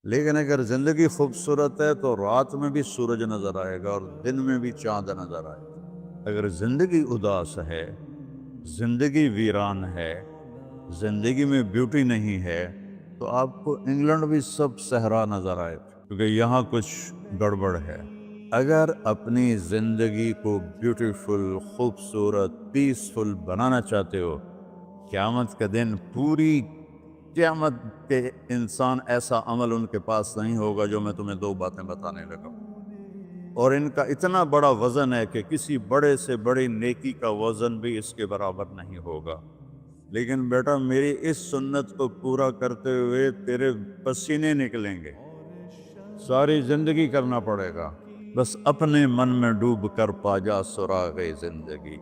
لیکن اگر زندگی خوبصورت ہے تو رات میں بھی سورج نظر آئے گا اور دن میں بھی چاند نظر آئے گا۔ اگر زندگی اداس ہے، زندگی ویران ہے، زندگی میں بیوٹی نہیں ہے، تو آپ کو انگلینڈ بھی سب صحرا نظر آئے گا، کیونکہ یہاں کچھ گڑبڑ ہے۔ اگر اپنی زندگی کو بیوٹیفل، خوبصورت، پیسفل بنانا چاہتے ہو، قیامت کا دن پوری قیامت کے انسان ایسا عمل ان کے پاس نہیں ہوگا جو میں تمہیں دو باتیں بتانے لگا ہوں، اور ان کا اتنا بڑا وزن ہے کہ کسی بڑے سے بڑی نیکی کا وزن بھی اس کے برابر نہیں ہوگا۔ لیکن بیٹا میری اس سنت کو پورا کرتے ہوئے تیرے پسینے نکلیں گے، ساری زندگی کرنا پڑے گا۔ بس اپنے من میں ڈوب کر پا جا سراغ زندگی،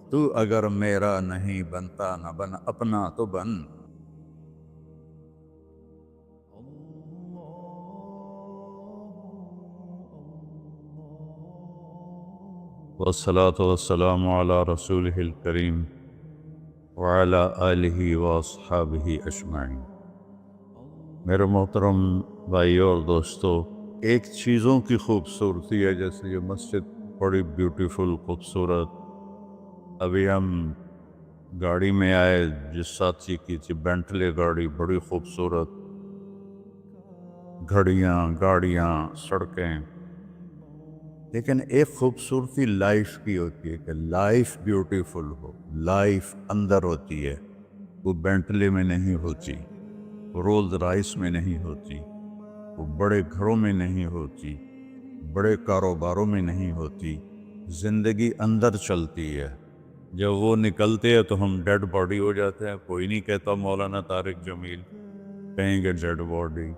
تو اگر میرا نہیں بنتا نہ بن اپنا تو بن۔ والصلاة والسلام على رسوله الكريم وعلى آلہ واصحابہ اجمعین۔ میرے محترم بھائیو اور دوستو، ایک چیزوں کی خوبصورتی ہے، جیسے یہ مسجد بڑی بیوٹیفل خوبصورت۔ ابھی ہم گاڑی میں آئے، جس ساتھی کی تھی بینٹلے گاڑی، بڑی خوبصورت، گھڑیاں، گاڑیاں، سڑکیں۔ لیکن ایک خوبصورتی لائف کی ہوتی ہے کہ لائف بیوٹیفل ہو، لائف اندر ہوتی ہے، وہ بینٹلے میں نہیں ہوتی، رولز رائس میں نہیں ہوتی، وہ بڑے گھروں میں نہیں ہوتی، بڑے کاروباروں میں نہیں ہوتی۔ زندگی اندر چلتی ہے۔ جب وہ نکلتے ہیں تو ہم ڈیڈ باڈی ہو جاتے ہیں۔ کوئی نہیں کہتا مولانا طارق جمیل، کہیں گے ڈیڈ باڈی،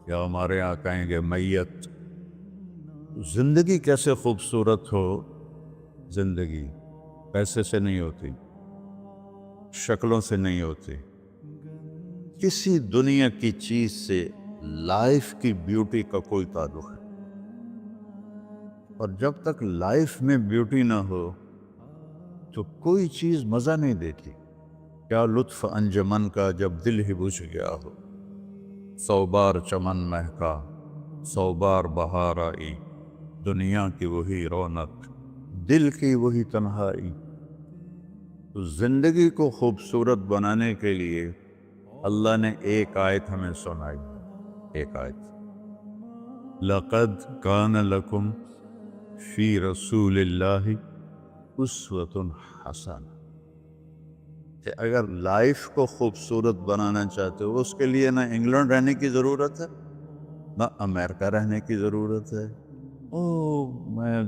یا ہمارے یہاں کہیں گے میت۔ زندگی کیسے خوبصورت ہو؟ زندگی پیسے سے نہیں ہوتی، شکلوں سے نہیں ہوتی، کسی دنیا کی چیز سے لائف کی بیوٹی کا کوئی تعلق ہے۔ اور جب تک لائف میں بیوٹی نہ ہو تو کوئی چیز مزہ نہیں دیتی۔ کیا لطف انجمن کا جب دل ہی بجھ گیا ہو، 100 بار چمن مہکا، 100 بار بہار آئی، دنیا کی وہی رونق، دل کی وہی تنہائی۔ تو زندگی کو خوبصورت بنانے کے لیے اللہ نے ایک آیت ہمیں سنائی، ایک آیت، لَقَدْ كَانَ لَكُمْ فِي رَسُولِ اللَّهِ أُسْوَةٌ حَسَنَةٌ، کہ اگر لائف کو خوبصورت بنانا چاہتے ہو، اس کے لیے نہ انگلینڈ رہنے کی ضرورت ہے، نہ امریکہ رہنے کی ضرورت ہے۔ میں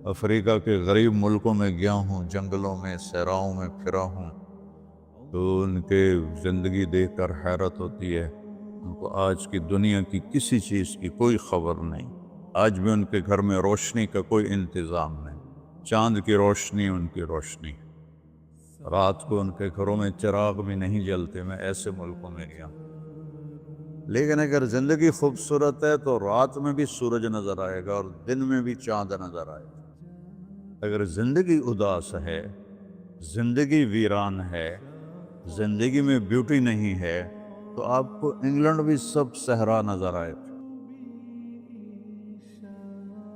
افریقہ کے غریب ملکوں میں گیا ہوں، جنگلوں میں، صحراؤں میں پھرا ہوں، تو ان کے زندگی دیکھ کر حیرت ہوتی ہے۔ ان کو آج کی دنیا کی کسی چیز کی کوئی خبر نہیں۔ آج بھی ان کے گھر میں روشنی کا کوئی انتظام نہیں، چاند کی روشنی ان کی روشنی، رات کو ان کے گھروں میں چراغ بھی نہیں جلتے۔ میں ایسے ملکوں میں گیا۔ لیکن اگر زندگی خوبصورت ہے تو رات میں بھی سورج نظر آئے گا اور دن میں بھی چاند نظر آئے گا۔ اگر زندگی اداس ہے، زندگی ویران ہے، زندگی میں بیوٹی نہیں ہے، تو آپ کو انگلینڈ بھی سب صحرا نظر آئے گا۔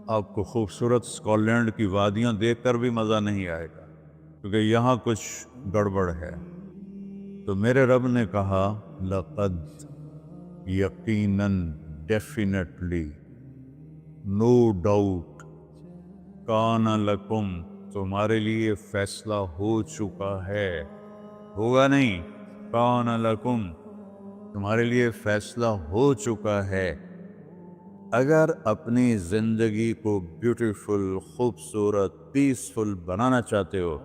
آپ کو خوبصورت اسکاٹ لینڈ کی وادیاں دیکھ کر بھی مزہ نہیں آئے گا، کیونکہ یہاں کچھ گڑبڑ ہے۔ تو میرے رب نے کہا، لقد، یقیناً، ڈیفینیٹلی، نو ڈاؤٹ، کان لکم، تمہارے لیے فیصلہ ہو چکا ہے، ہوگا نہیں، کان لکم، تمہارے لیے فیصلہ ہو چکا ہے۔ اگر اپنی زندگی کو بیوٹیفل، خوبصورت، پیسفل بنانا چاہتے ہو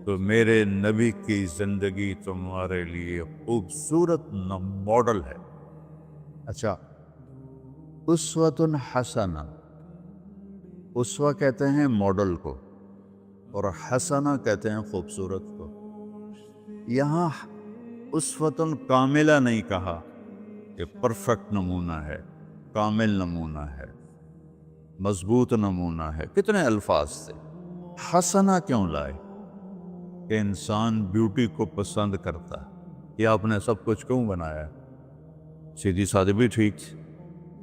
تو میرے نبی کی زندگی تمہارے لیے خوبصورت ماڈل ہے۔ اچھا، اسوۃ حسنہ، اسوہ کہتے ہیں ماڈل کو، اور حسنہ کہتے ہیں خوبصورت کو۔ یہاں اسوۃ کاملہ نہیں کہا کہ پرفیکٹ نمونہ ہے، کامل نمونہ ہے، مضبوط نمونہ ہے، کتنے الفاظ تھے۔ حسنہ کیوں لائے؟ کہ انسان بیوٹی کو پسند کرتا ہے۔ یہ آپ نے سب کچھ کیوں بنایا؟ سیدھی سادی بھی ٹھیک تھی،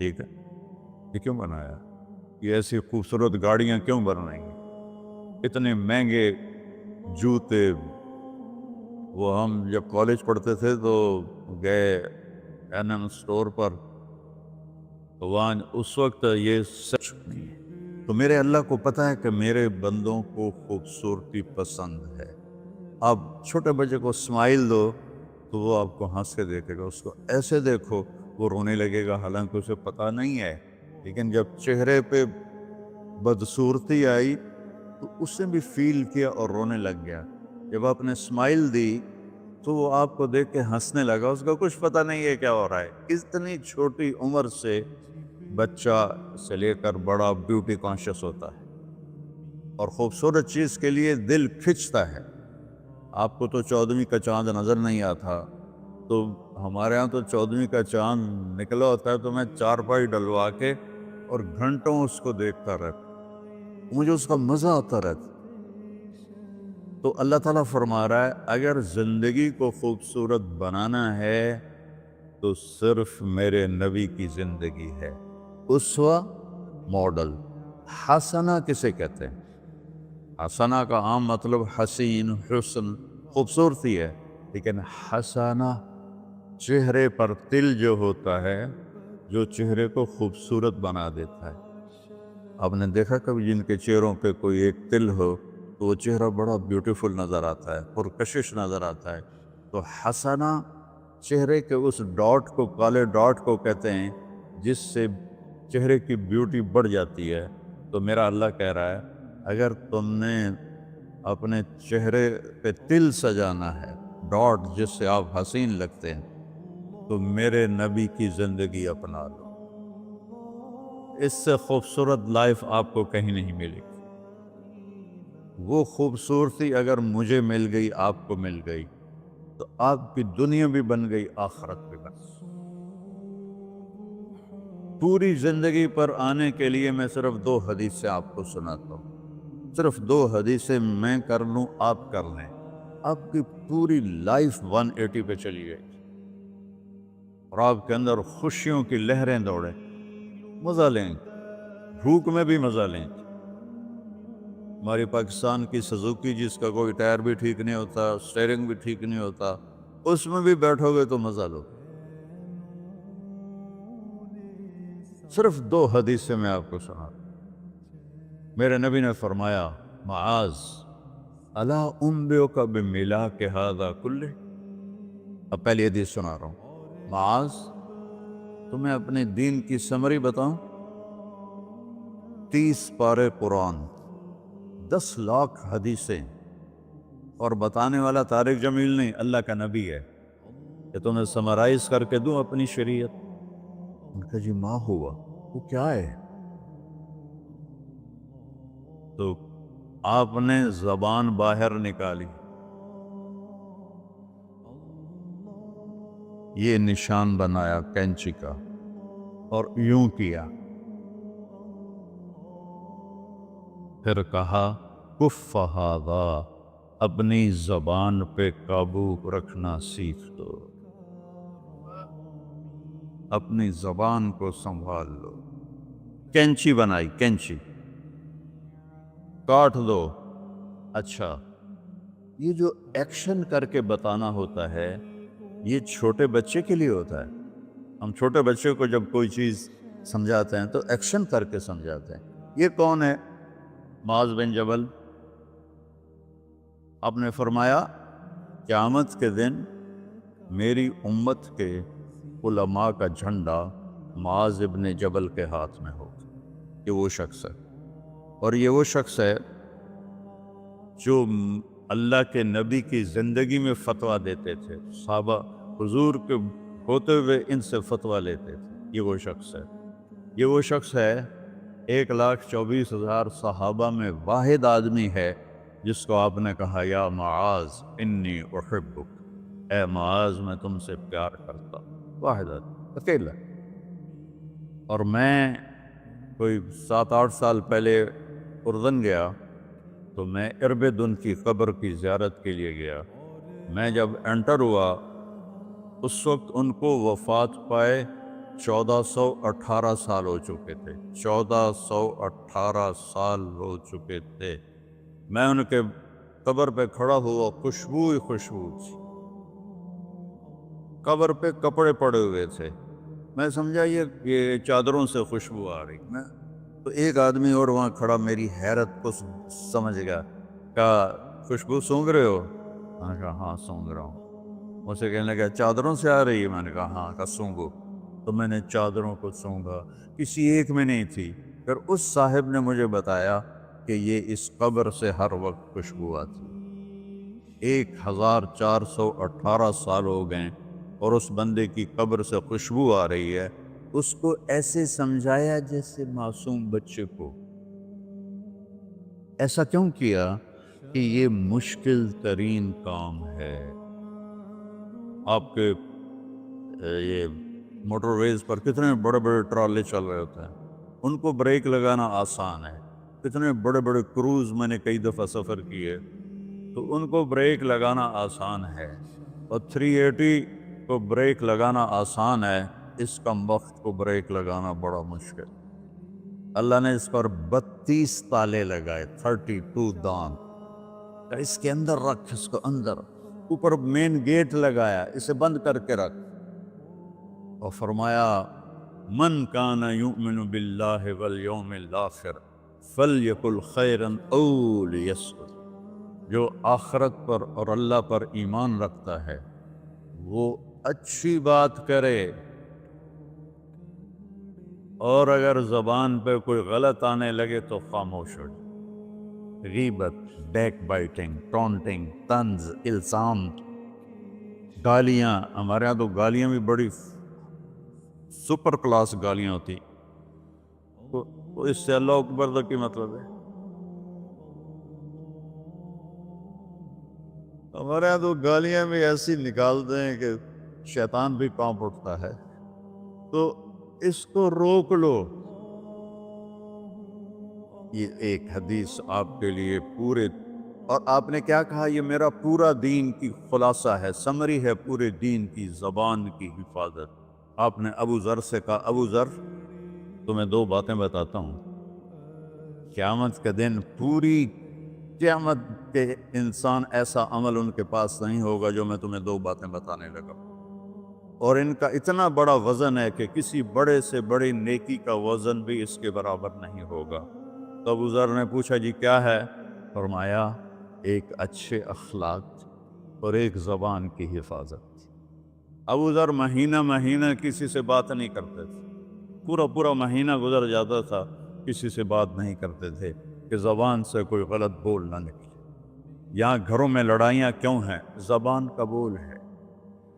ٹھیک ہے، یہ کیوں بنایا؟ یہ ایسی خوبصورت گاڑیاں کیوں بنائیں گے؟ اتنے مہنگے جوتے۔ وہ ہم جب کالج پڑھتے تھے تو گئے این ایم اسٹور پر، تو وہاں اس وقت یہ سچ نہیں ہے۔ تو میرے اللہ کو پتہ ہے کہ میرے بندوں کو خوبصورتی پسند ہے۔ آپ چھوٹے بچے کو اسمائل دو تو وہ آپ کو ہنس کے دیکھے گا، اس کو ایسے دیکھو وہ رونے لگے گا، حالانکہ اسے پتہ نہیں ہے، لیکن جب چہرے پہ بدصورتی آئی تو اس نے بھی فیل کیا اور رونے لگ گیا۔ جب آپ نے اسمائل دی تو وہ آپ کو دیکھ کے ہنسنے لگا، اس کا کچھ پتہ نہیں ہے کیا ہو رہا ہے۔ اتنی چھوٹی عمر سے بچہ سے لے کر بڑا بیوٹی کانشیس ہوتا ہے، اور خوبصورت چیز کے لیے دل کھنچتا ہے۔ آپ کو تو 14ویں کا چاند نظر نہیں آتا، تو ہمارے ہاں تو 14ویں کا چاند نکلا ہوتا ہے تو میں چارپائی ڈلوا کے اور گھنٹوں اس کو دیکھتا رہتا، مجھے اس کا مزہ آتا رہتا۔ تو اللہ تعالیٰ فرما رہا ہے اگر زندگی کو خوبصورت بنانا ہے تو صرف میرے نبی کی زندگی ہے۔ اسوہ ماڈل۔ حسنہ کسے کہتے ہیں؟ حسنہ کا عام مطلب حسین، حسن، خوبصورتی ہے، لیکن حسنہ چہرے پر تل جو ہوتا ہے، جو چہرے کو خوبصورت بنا دیتا ہے۔ آپ نے دیکھا کبھی جن کے چہروں پہ کوئی ایک تل ہو تو وہ چہرہ بڑا بیوٹیفل نظر آتا ہے، پرکشش نظر آتا ہے۔ تو حسنہ چہرے کے اس ڈاٹ کو، کالے ڈاٹ کو کہتے ہیں جس سے چہرے کی بیوٹی بڑھ جاتی ہے۔ تو میرا اللہ کہہ رہا ہے اگر تم نے اپنے چہرے پہ تل سجانا ہے، ڈاٹ جس سے آپ حسین لگتے ہیں، تو میرے نبی کی زندگی اپنا لو۔ اس سے خوبصورت لائف آپ کو کہیں نہیں ملے گی۔ وہ خوبصورتی اگر مجھے مل گئی، آپ کو مل گئی، تو آپ کی دنیا بھی بن گئی، آخرت بھی بن گئی۔ پوری زندگی پر آنے کے لیے میں صرف 2 حدیثیں آپ کو سناتا ہوں، صرف 2 حدیثیں میں کر لوں، آپ کر لیں، آپ کی پوری لائف 180 پہ چلی گئی، اور آپ کے اندر خوشیوں کی لہریں دوڑیں، مزہ لیں، بھوک میں بھی مزہ لیں۔ ہماری پاکستان کی سزوکی جس کا کوئی ٹائر بھی ٹھیک نہیں ہوتا، سٹیئرنگ بھی ٹھیک نہیں ہوتا، اس میں بھی بیٹھو گے تو مزہ لو۔ صرف 2 حدیثیں میں آپ کو سنا۔ میرے نبی نے فرمایا معاذ الا انبئک بملاک ھذا کلہ۔ اب پہلی حدیث سنا رہا ہوں، معاذ تمہیں اپنے دین کی سمری بتاؤں؟ 30 پارے قرآن، 10 لاکھ حدیثیں، اور بتانے والا طارق جمیل نہیں، اللہ کا نبی ہے، کہ تمہیں سمرائز کر کے دوں اپنی شریعت۔ ان کا جی ما ہوا، وہ کیا ہے؟ تو آپ نے زبان باہر نکالی، یہ نشان بنایا کینچی کا، اور یوں کیا، پھر کہا کف ھذا، اپنی زبان پہ قابو رکھنا سیکھ دو، اپنی زبان کو سنبھال لو۔ کینچی بنائی، کینچی، کاٹ دو۔ اچھا، یہ جو ایکشن کر کے بتانا ہوتا ہے یہ چھوٹے بچے کے لیے ہوتا ہے۔ ہم چھوٹے بچے کو جب کوئی چیز سمجھاتے ہیں تو ایکشن کر کے سمجھاتے ہیں۔ یہ کون ہے؟ معاذ بن جبل۔ آپ نے فرمایا قیامت کے دن میری امت کے علماء کا جھنڈا معاذ بن جبل کے ہاتھ میں ہوگا۔ یہ وہ شخص ہے، اور یہ وہ شخص ہے جو اللہ کے نبی کی زندگی میں فتویٰ دیتے تھے، صحابہ حضور کے ہوتے ہوئے ان سے فتویٰ لیتے تھے۔ یہ وہ شخص ہے، یہ وہ شخص ہے 1,24,000 صحابہ میں واحد آدمی ہے جس کو آپ نے کہا یا معاذ انی احبک، اے معاذ میں تم سے پیار کرتا ہوں۔ واحد آدمی، اکیلا۔ اور میں کوئی 7-8 سال پہلے اردن گیا تو میں اربدن کی قبر کی زیارت کے لیے گیا۔ میں جب انٹر ہوا اس وقت ان کو وفات پائے 1418 سال ہو چکے تھے، 1418 سال ہو چکے تھے۔ میں ان کے قبر پہ کھڑا ہوا، خوشبو ہی خوشبو تھی، قبر پہ کپڑے پڑے ہوئے تھے، میں سمجھا یہ چادروں سے خوشبو آ رہی۔ میں تو ایک آدمی اور وہاں کھڑا میری حیرت کو سمجھ گیا، کہا خوشبو سونگ رہے ہو؟ میں نے کہا ہاں سونگ رہا ہوں۔ مجھ سے کہنے لگا چادروں سے آ رہی ہے؟ میں نے کہا ہاں۔ کہا سونگو۔ تو میں نے چادروں کو سونگا، کسی ایک میں نہیں تھی۔ پھر اس صاحب نے مجھے بتایا کہ یہ اس قبر سے ہر وقت خوشبو آتی، 1418 سال ہو گئے اور اس بندے کی قبر سے خوشبو آ رہی ہے۔ اس کو ایسے سمجھایا جیسے معصوم بچے کو۔ ایسا کیوں کیا؟ کہ یہ مشکل ترین کام ہے۔ آپ کے یہ موٹر ویز پر کتنے بڑے بڑے ٹرالے چل رہے ہوتے ہیں، ان کو بریک لگانا آسان ہے۔ کتنے بڑے بڑے کروز میں نے کئی دفعہ سفر کیے، تو ان کو بریک لگانا آسان ہے، اور 380 کو بریک لگانا آسان ہے، اس کم وقت کو بریک لگانا بڑا مشکل۔ اللہ نے اس پر 32 تالے لگائے، 32 دان، اس کے اندر رکھ، اس کو اندر، اوپر مین گیٹ لگایا، اسے بند کر کے رکھ، اور فرمایا من کان یؤمن باللہ والیوم الآخر فلیقل خیرا او لیصمت، جو آخرت پر اور اللہ پر ایمان رکھتا ہے وہ اچھی بات کرے، اور اگر زبان پہ کوئی غلط آنے لگے تو خاموش ہو جائے۔ غیبت، بیک بائٹنگ، ٹونٹنگ، طنز، الزام، گالیاں، ہمارے ہاں تو گالیاں بھی بڑی سپر کلاس گالیاں ہوتی، تو اس سے اللہ اکبر کا کی مطلب ہے؟ ہمارے یہاں تو گالیاں بھی ایسی نکالتے ہیں کہ شیطان بھی کانپ اٹھتا ہے۔ تو اس کو روک لو۔ یہ ایک حدیث آپ کے لیے پورے، اور آپ نے کیا کہا؟ یہ میرا پورا دین کی خلاصہ ہے، سمری ہے پورے دین کی، زبان کی حفاظت۔ آپ نے ابو ذر سے کہا ابو ذر تمہیں 2 باتیں بتاتا ہوں، قیامت کے دن پوری قیامت کے انسان ایسا عمل ان کے پاس نہیں ہوگا جو میں تمہیں 2 باتیں بتانے لگا، اور ان کا اتنا بڑا وزن ہے کہ کسی بڑے سے بڑی نیکی کا وزن بھی اس کے برابر نہیں ہوگا۔ تو ابو ذر نے پوچھا جی کیا ہے؟ فرمایا ایک اچھے اخلاق اور ایک زبان کی حفاظت۔ ابو ذر مہینہ مہینہ کسی سے بات نہیں کرتے تھے، پورا مہینہ گزر جاتا تھا کسی سے بات نہیں کرتے تھے کہ زبان سے کوئی غلط بول نہ نکلے۔ یہاں گھروں میں لڑائیاں کیوں ہیں؟ زبان کا بول ہے۔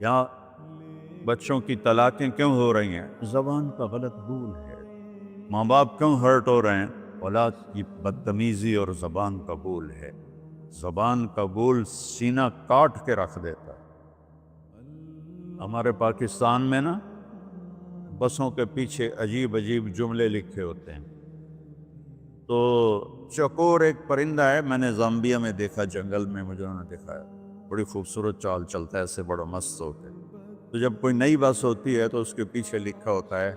یہاں بچوں کی طلاقیں کیوں ہو رہی ہیں؟ زبان کا غلط بول ہے۔ ماں باپ کیوں ہرٹ ہو رہے ہیں؟ اولاد کی بدتمیزی اور زبان کا بول ہے۔ زبان کا بول سینہ کاٹ کے رکھ دیتا ہے۔ ہمارے پاکستان میں نا بسوں کے پیچھے عجیب جملے لکھے ہوتے ہیں۔ تو چکور ایک پرندہ ہے، میں نے زامبیا میں دیکھا، جنگل میں مجھے انہوں نے دکھایا، بڑی خوبصورت چال چلتا ہے، ایسے بڑا مست ہوتا ہے۔ تو جب کوئی نئی بس ہوتی ہے تو اس کے پیچھے لکھا ہوتا ہے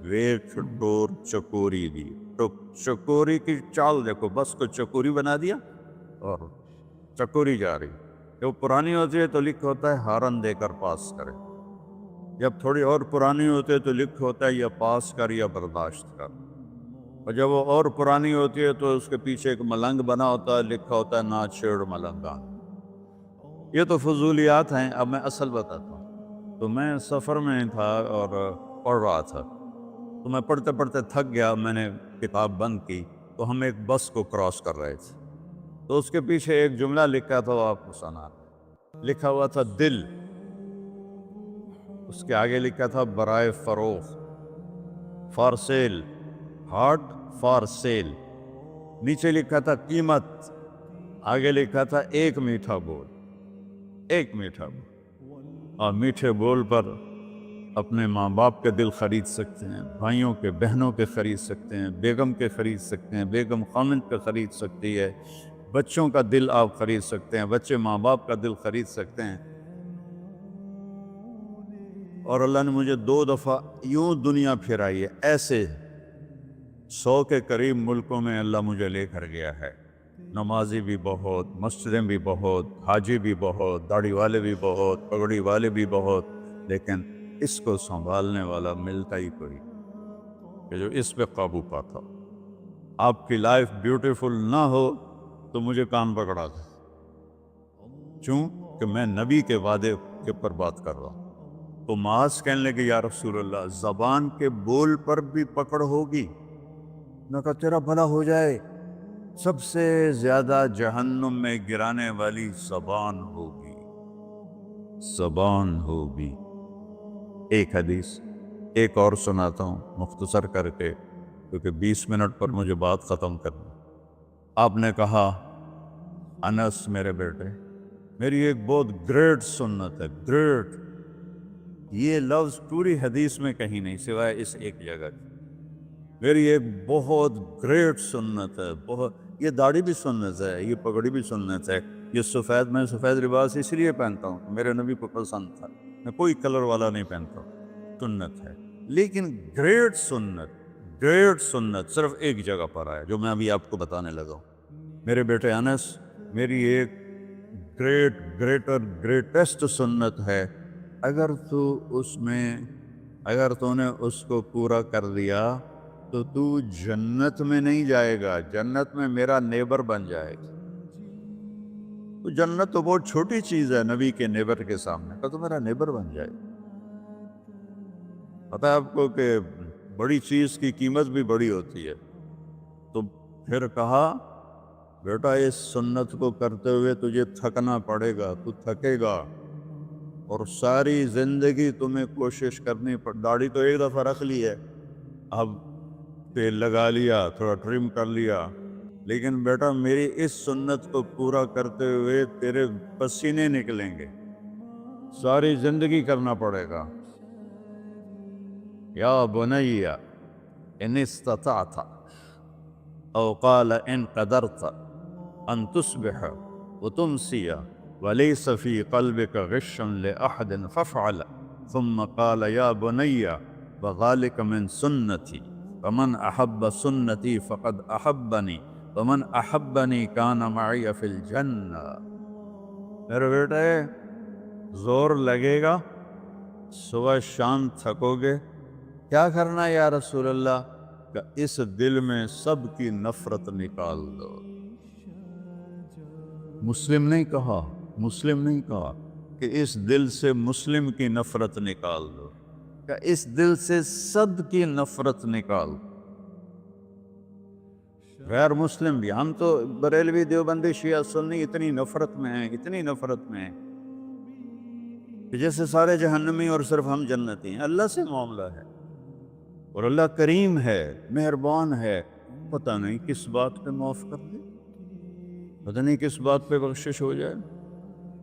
ویٹ ڈور چکوری دی، تو چکوری کی چال دیکھو، بس کو چکوری بنا دیا اور چکوری جا رہی۔ جب پرانی ہوتی ہے تو لکھا ہوتا ہے ہارن دے کر پاس کرے، جب تھوڑی اور پرانی ہوتی ہے تو لکھا ہوتا ہے یا پاس کر یا برداشت کر، اور جب وہ اور پرانی ہوتی ہے تو اس کے پیچھے ایک ملنگ بنا ہوتا ہے، لکھا ہوتا ہے نہ چھیڑ ملنگان۔ یہ تو فضولیات ہیں، اب میں اصل بتاتا ہوں۔ تو میں سفر میں تھا اور پڑھ رہا تھا، تو میں پڑھتے پڑھتے تھک گیا، میں نے کتاب بند کی، تو ہم ایک بس کو کراس کر رہے تھے، تو اس کے پیچھے ایک جملہ لکھا تھا، وہ آپ کو سنا، لکھا ہوا تھا دل، اس کے آگے لکھا تھا برائے فروخت، for sale, heart for sale, نیچے لکھا تھا قیمت، آگے لکھا تھا ایک میٹھا بول، ایک میٹھا بول۔ اور میٹھے بول پر اپنے ماں باپ کے دل خرید سکتے ہیں، بھائیوں کے، بہنوں کے خرید سکتے ہیں، بیگم کے خرید سکتے ہیں، بیگم خامند کا خرید سکتی ہے، بچوں کا دل آپ خرید سکتے ہیں، بچے ماں باپ کا دل خرید سکتے ہیں، اور اللہ نے مجھے 2 دفعہ یوں دنیا پھرائی ہے، ایسے 100 کے قریب ملکوں میں اللہ مجھے لے کر گیا ہے، نمازی بھی بہت، مسجدیں بھی بہت، حاجی بھی بہت، داڑھی والے بھی بہت، پگڑی والے بھی بہت، لیکن اس کو سنبھالنے والا ملتا ہی کوئی کہ جو اس پہ قابو پاتا ہو۔ آپ کی لائف بیوٹیفل نہ ہو تو مجھے کان پکڑا دے، کیوں کہ میں نبی کے وعدے کے پر بات کر رہا ہوں۔ تو معاذ کہنے لگے یا رسول اللہ زبان کے بول پر بھی پکڑ ہوگی؟ میں کہا تیرا بھلا ہو جائے، سب سے زیادہ جہنم میں گرانے والی زبان ہوگی، زبان ہوگی۔ ایک حدیث ایک اور سناتا ہوں مختصر کر کے، کیونکہ 20 منٹ پر مجھے بات ختم کرنی۔ آپ نے کہا انس میرے بیٹے، میری ایک بہت گریٹ سنت ہے، گریٹ، یہ لفظ پوری حدیث میں کہیں نہیں سوائے اس ایک جگہ کی۔ میری ایک بہت گریٹ سنت ہے، بہت، یہ داڑھی بھی سنت ہے، یہ پگڑی بھی سنت ہے، یہ سفید، میں سفید لباس اس لیے پہنتا ہوں، میرے نبی کو پسند تھا، میں کوئی کلر والا نہیں پہنتا ہوں، سنت ہے۔ لیکن گریٹ سنت صرف ایک جگہ پر آیا جو میں ابھی آپ کو بتانے لگا ہوں۔ میرے بیٹے انس، میری ایک گریٹسٹ سنت ہے، اگر تو نے اس کو پورا کر دیا تو جنت میں نہیں جائے گا، جنت میں میرا نیبر بن جائے گا۔ تو جنت تو بہت چھوٹی چیز ہے نبی کے نیبر کے سامنے، تو میرا نیبر بن جائے گا۔ پتہ ہے آپ کو کہ بڑی چیز کی قیمت بھی بڑی ہوتی ہے۔ تو پھر کہا بیٹا اس سنت کو کرتے ہوئے تجھے تھکنا پڑے گا، تو تھکے گا، اور ساری زندگی تمہیں کوشش کرنی داڑھی تو ایک دفعہ رکھ لی ہے، اب تیل لگا لیا، تھوڑا ٹرم کر لیا، لیکن بیٹا میری اس سنت کو پورا کرتے ہوئے تیرے پسینے نکلیں گے، ساری زندگی کرنا پڑے گا۔ یا بنی ان استطعت او قال ان قدرت ان تصبح وتمسی وليس في قلبك غش لأحد فافعل، ثم قال يا بني وذلك من سنتي فمن أحب سنتي فقد أحبني ومن أحبني كان معي في الجنة۔ میرے بیٹے زور لگے گا، صبح شام تھکو گے، کیا کرنا ہے یا رسول اللہ؟ کہ اس دل میں سب کی نفرت نکال دو۔ مسلم نہیں کہا کہ اس دل سے مسلم کی نفرت نکال دو، کہ اس دل سے سب کی نفرت نکال دو۔ غیر مسلم بھی، ہم تو بریلوی دیوبندی شیعہ سنی اتنی نفرت میں ہیں کہ جیسے سارے جہنمی اور صرف ہم جنتی ہیں۔ اللہ سے معاملہ ہے، اور اللہ کریم ہے، مہربان ہے، پتہ نہیں کس بات پہ معاف کر دے، پتہ نہیں کس بات پہ بخشش ہو جائے۔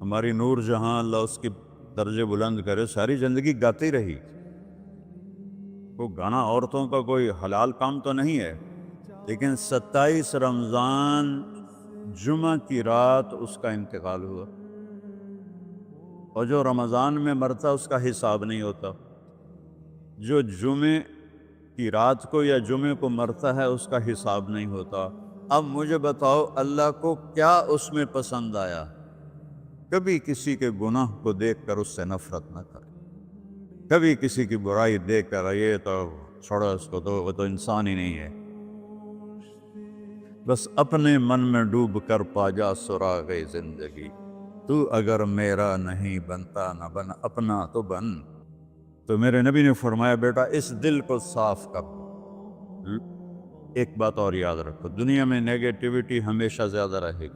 ہماری نور جہاں، اللہ اس کی درجے بلند کرے، ساری زندگی گاتی رہی۔ وہ گانا عورتوں کا کوئی حلال کام تو نہیں ہے، لیکن 27 رمضان جمعہ کی رات اس کا انتقال ہوا، اور جو رمضان میں مرتا اس کا حساب نہیں ہوتا، جو جمعے کی رات کو یا جمعے کو مرتا ہے اس کا حساب نہیں ہوتا۔ اب مجھے بتاؤ اللہ کو کیا اس میں پسند آیا؟ کبھی کسی کے گناہ کو دیکھ کر اس سے نفرت نہ کرے، کبھی کسی کی برائی دیکھ کر یہ تو چھوڑو اس کو، تو وہ تو انسان ہی نہیں ہے۔ بس اپنے من میں ڈوب کر پا جا سراغ زندگی، تو اگر میرا نہیں بنتا نہ بن اپنا تو بن۔ تو میرے نبی نے فرمایا بیٹا اس دل کو صاف کر دو۔ ایک بات اور یاد رکھو، دنیا میں نیگیٹیوٹی ہمیشہ زیادہ رہے گی،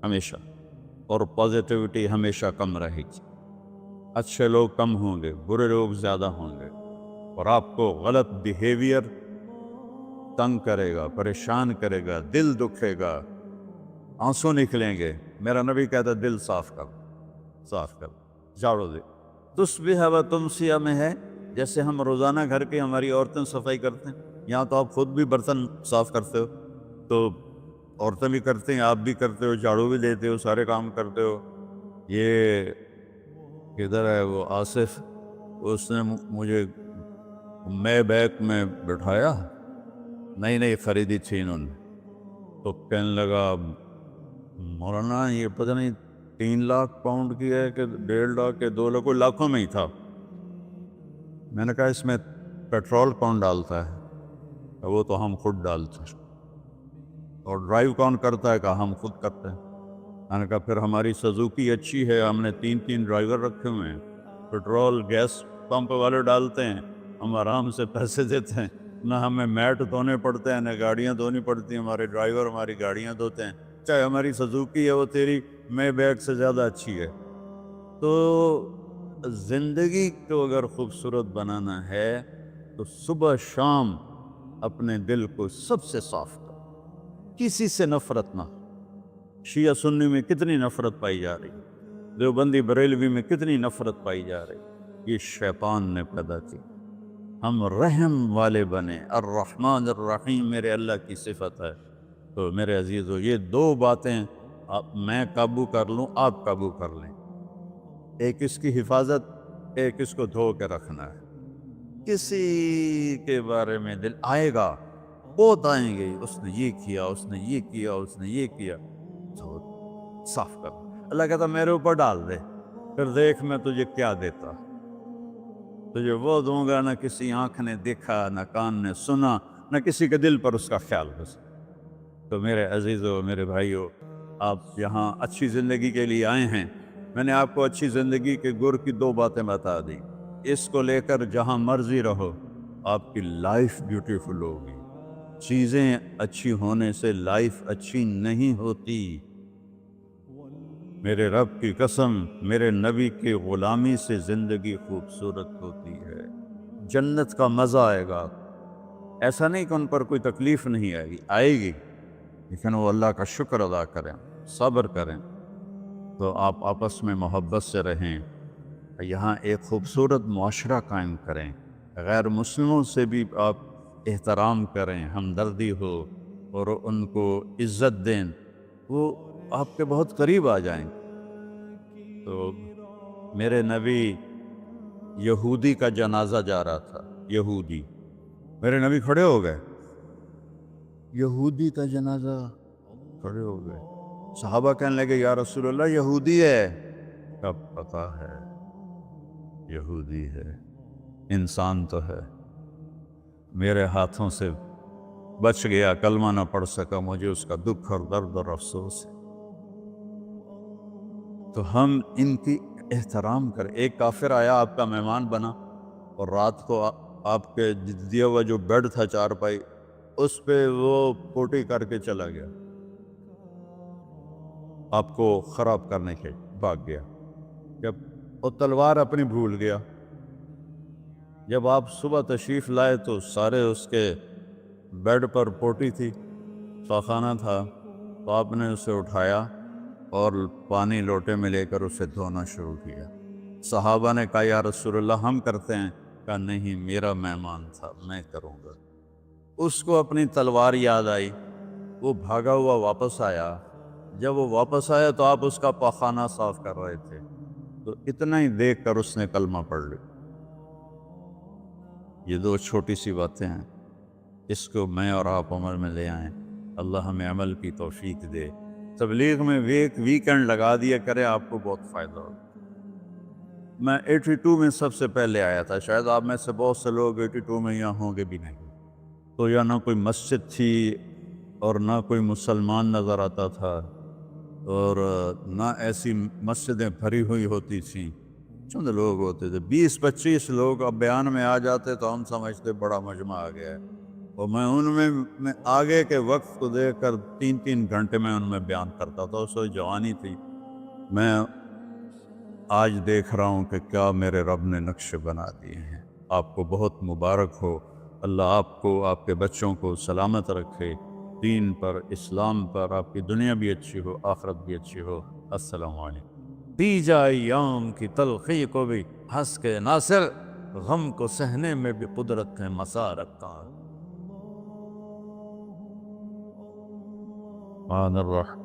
ہمیشہ، اور پازیٹیوٹی ہمیشہ کم رہے گی۔ اچھے لوگ کم ہوں گے، برے لوگ زیادہ ہوں گے، اور آپ کو غلط بیہیویئر تنگ کرے گا، پریشان کرے گا، دل دکھے گا، آنسو نکلیں گے۔ میرا نبی کہتا دل صاف کر، جھاڑو دے۔ تصبح و تمسیہ میں ہے، جیسے ہم روزانہ گھر کے ہماری عورتیں صفائی کرتے ہیں، یہاں تو آپ خود بھی برتن صاف کرتے ہو، تو عورتیں بھی کرتے ہیں، آپ بھی کرتے ہو، جھاڑو بھی دیتے ہو، سارے کام کرتے ہو۔ یہ کدھر ہے وہ آصف؟ اس نے مجھے میں بیک میں بٹھایا، نئی نئی خریدی تھی انہوں نے، تو کہنے لگا مولانا یہ پتہ نہیں 3 لاکھ پاؤنڈ کی ہے کہ 1.5 لاکھ کے 2 لاکھ، کوئی لاکھوں میں ہی تھا۔ میں نے کہا اس میں پیٹرول کون ڈالتا ہے؟ وہ تو ہم خود ڈالتے ہیں۔ اور ڈرائیو کون کرتا ہے؟ کہ ہم خود کرتے ہیں۔ میں نے کہا پھر ہماری سزوکی اچھی ہے، ہم نے 3 ڈرائیور رکھے ہوئے ہیں، پیٹرول گیس پمپ والے ڈالتے ہیں، ہم آرام سے پیسے دیتے ہیں، نہ ہمیں میٹ دھونے پڑتے ہیں، نہ گاڑیاں دھونی پڑتی ہیں، ہمارے ڈرائیور ہماری گاڑیاں دھوتے ہیں، چاہے ہماری سزوکی ہے وہ تیری میں بیگ سے زیادہ اچھی ہے۔ تو زندگی کو اگر خوبصورت بنانا ہے تو صبح شام اپنے دل کو سب سے صاف کرو، کسی سے نفرت نہ۔ شیعہ سنی میں کتنی نفرت پائی جا رہی، دیوبندی بریلوی میں کتنی نفرت پائی جا رہی، یہ شیطان نے پیدا کی۔ ہم رحم والے بنے، الرحمن الرحیم میرے اللہ کی صفت ہے۔ تو میرے عزیزو یہ 2 باتیں میں قابو کر لوں، آپ قابو کر لیں، ایک اس کی حفاظت، ایک اس کو دھو کے رکھنا ہے۔ کسی کے بارے میں دل آئے گا، بہت آئیں گے، اس نے یہ کیا، اس نے یہ کیا، اس نے یہ کیا، تو صاف کر۔ اللہ کہتا میرے اوپر ڈال دے، پھر دیکھ میں تجھے کیا دیتا، تجھے وہ دوں گا نہ کسی آنکھ نے دیکھا، نہ کان نے سنا، نہ کسی کے دل پر اس کا خیال بس۔ تو میرے عزیزو، میرے بھائیو، آپ یہاں اچھی زندگی کے لیے آئے ہیں۔ میں نے آپ کو اچھی زندگی کے گر کی 2 باتیں بتا دی، اس کو لے کر جہاں مرضی رہو، آپ کی لائف بیوٹیفل ہوگی۔ چیزیں اچھی ہونے سے لائف اچھی نہیں ہوتی۔ میرے رب کی قسم، میرے نبی کی غلامی سے زندگی خوبصورت ہوتی ہے، جنت کا مزہ آئے گا۔ ایسا نہیں کہ ان پر کوئی تکلیف نہیں آئے گی، آئے گی، لیکن وہ اللہ کا شکر ادا کریں، صبر کریں۔ تو آپ آپس میں محبت سے رہیں، یہاں ایک خوبصورت معاشرہ قائم کریں، غیر مسلموں سے بھی آپ احترام کریں، ہمدردی ہو اور ان کو عزت دیں، وہ آپ کے بہت قریب آ جائیں۔ تو میرے نبی یہودی کا جنازہ جا رہا تھا، یہودی، میرے نبی کھڑے ہو گئے، یہودی کا جنازہ، کھڑے ہو گئے۔ صحابہ کہنے لگے یا رسول اللہ یہودی ہے، کب پتا ہے یہودی ہے، انسان تو ہے، میرے ہاتھوں سے بچ گیا، کلمہ نہ پڑھ سکا، مجھے اس کا دکھ اور درد اور افسوس ہے۔ تو ہم ان کی احترام کریں۔ ایک کافر آیا، آپ کا مہمان بنا، اور رات کو آپ کے دیا ہوا جو بیڈ تھا چارپائی، اس پہ وہ پوٹی کر کے چلا گیا، آپ کو خراب کرنے کے بھاگ گیا۔ جب وہ تلوار اپنی بھول گیا، جب آپ صبح تشریف لائے تو سارے اس کے بیڈ پر پوٹی تھی، خانہ تھا، تو آپ نے اسے اٹھایا اور پانی لوٹے میں لے کر اسے دھونا شروع کیا۔ صحابہ نے کہا یا رسول اللہ ہم کرتے ہیں، کہا نہیں میرا مہمان تھا، میں کروں گا۔ اس کو اپنی تلوار یاد آئی، وہ بھاگا ہوا واپس آیا۔ جب وہ واپس آیا تو آپ اس کا پاخانہ صاف کر رہے تھے، تو اتنا ہی دیکھ کر اس نے کلمہ پڑھ لیا۔ یہ 2 چھوٹی سی باتیں ہیں، اس کو میں اور آپ عمل میں لے آئیں، اللہ ہمیں عمل کی توفیق دے۔ تبلیغ میں ویکنڈ لگا دیا کرے، آپ کو بہت فائدہ ہوگا۔ میں 82 میں سب سے پہلے آیا تھا، شاید آپ میں سے بہت سے لوگ 82 میں یہاں ہوں گے بھی نہیں۔ تو یا نہ کوئی مسجد تھی اور نہ کوئی مسلمان نظر آتا تھا، اور نہ ایسی مسجدیں بھری ہوئی ہوتی تھیں، چند لوگ ہوتے تھے، 20-25 لوگ۔ اب بیان میں آ جاتے تو ہم سمجھتے بڑا مجمع آ گیا ہے، اور میں ان میں آگے کے وقت کو دیکھ کر 3 گھنٹے میں ان میں بیان کرتا تھا۔ اس وقت جوانی تھی۔ میں آج دیکھ رہا ہوں کہ کیا میرے رب نے نقشے بنا دیے ہیں۔ آپ کو بہت مبارک ہو، اللہ آپ کو، آپ کے بچوں کو سلامت رکھے، دین پر، اسلام پر، آپ کی دنیا بھی اچھی ہو، آخرت بھی اچھی ہو۔ السلام علیکم۔ پی جائے ایام کی تلخی کو بھی ہنس کے ناصر، غم کو سہنے میں بھی قدرت ہے مسارت کا۔ الرحمن الرحیم